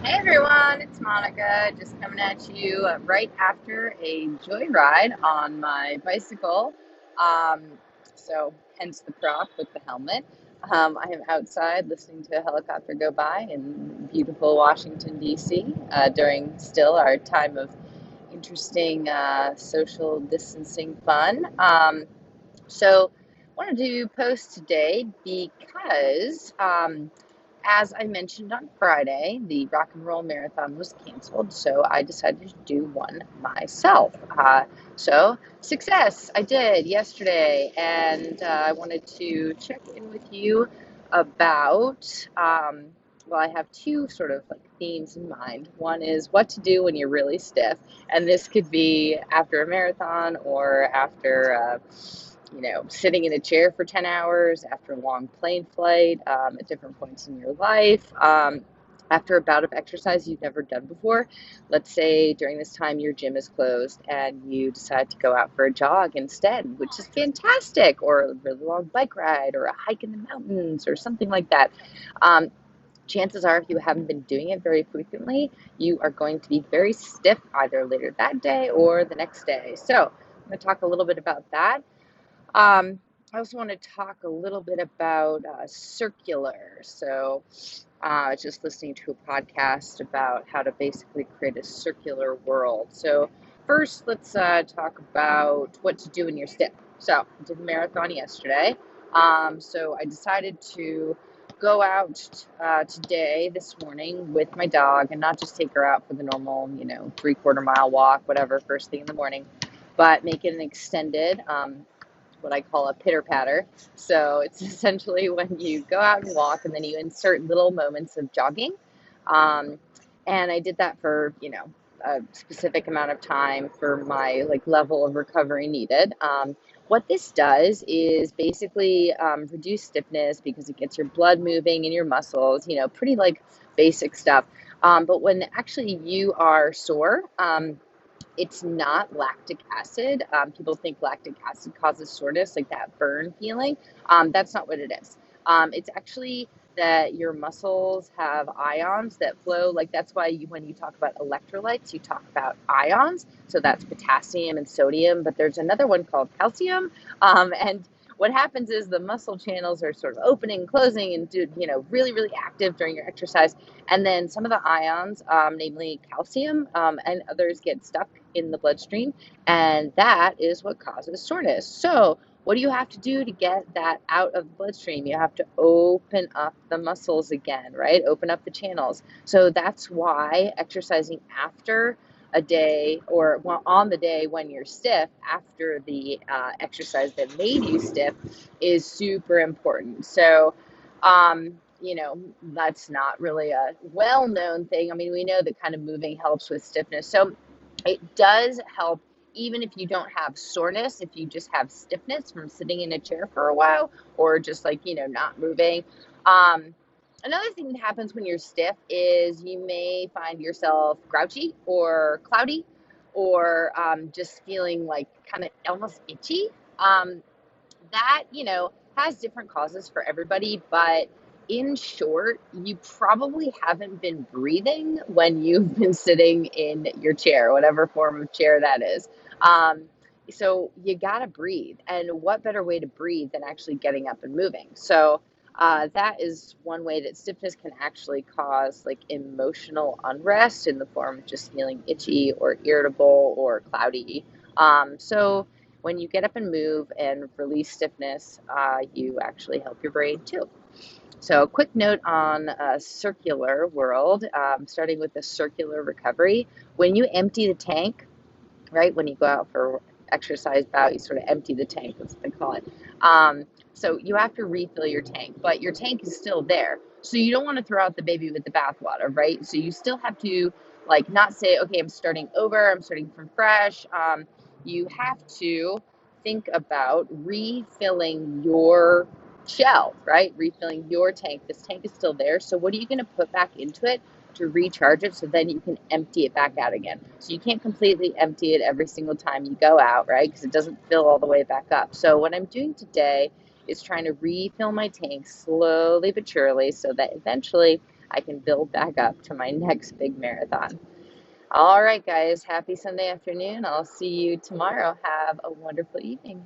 Hey everyone, it's Monica, just coming at you right after a joyride on my bicycle. Um, so, hence the prop with the helmet. I am outside listening to a helicopter go by in beautiful Washington, D.C. During still our time of interesting social distancing fun. So, wanted to post today because. As I mentioned on Friday, the rock and roll marathon was canceled, so I decided to do one myself. So, success! I did yesterday, and I wanted to check in with you about. Well, I have two sort of like themes in mind. One is what to do when you're really stiff, and this could be after a marathon or after sitting in a chair for 10 hours after a long plane flight, at different points in your life, after a bout of exercise you've never done before. Let's say during this time your gym is closed and you decide to go out for a jog instead, which is fantastic, or a really long bike ride, or a hike in the mountains, or something like that. Um, Chances are, if you haven't been doing it very frequently, you are going to be very stiff either later that day or the next day. So, I'm going to talk a little bit about that. I also want to talk a little bit about circular. So, I was just listening to a podcast about how to basically create a circular world. So, first, let's talk about what to do when you're stiff. So, I did a marathon yesterday. So, I decided to go out today, this morning, with my dog and not just take her out for the normal, 3/4 mile walk, whatever, first thing in the morning, but make it an extended. What I call a pitter patter. So it's essentially when you go out and walk and then you insert little moments of jogging. Um, and I did that for, a specific amount of time for my like level of recovery needed. What this does is basically reduce stiffness because it gets your blood moving in your muscles, pretty like basic stuff. But when actually you are sore, it's not lactic acid. People think lactic acid causes soreness, like that burn feeling. That's not what it is. It's actually that your muscles have ions that flow. Like that's why when you talk about electrolytes, you talk about ions. So that's potassium and sodium, but there's another one called calcium. And what happens is the muscle channels are sort of opening, closing, and really, really active during your exercise. And then some of the ions, namely calcium, and others, get stuck in the bloodstream, and that is what causes soreness. So, what do you have to do to get that out of the bloodstream? You have to open up the muscles again, right? Open up the channels. So that's why exercising after a day, or well, on the day when you're stiff, after the exercise that made you stiff, is super important. So, that's not really a well known thing. I mean, we know that kind of moving helps with stiffness. So, it does help even if you don't have soreness, if you just have stiffness from sitting in a chair for a while or just like, not moving. Um, Another thing that happens when you're stiff is you may find yourself grouchy or cloudy or just feeling like kind of almost itchy. Um, that, has different causes for everybody, but in short, you probably haven't been breathing when you've been sitting in your chair, whatever form of chair that is. Um, so you gotta breathe. And what better way to breathe than actually getting up and moving? So that is one way that stiffness can actually cause like emotional unrest in the form of just feeling itchy or irritable or cloudy. So when you get up and move and release stiffness, you actually help your brain too. So, a quick note on a circular world, starting with the circular recovery. When you empty the tank, right, when you go out for exercise bout, you sort of empty the tank, that's what they call it. So, you have to refill your tank, but your tank is still there. So, you don't want to throw out the baby with the bathwater, right? So, you still have to, like, not say, okay, I'm starting over, I'm starting from fresh. You have to think about refilling your shell, right? Refilling your tank. This tank is still there. So, what are you going to put back into it to recharge it so then you can empty it back out again? So, you can't completely empty it every single time you go out, right? Because it doesn't fill all the way back up. So, what I'm doing today is trying to refill my tank slowly but surely so that eventually I can build back up to my next big marathon. All right, guys, happy Sunday afternoon. I'll see you tomorrow. Have a wonderful evening.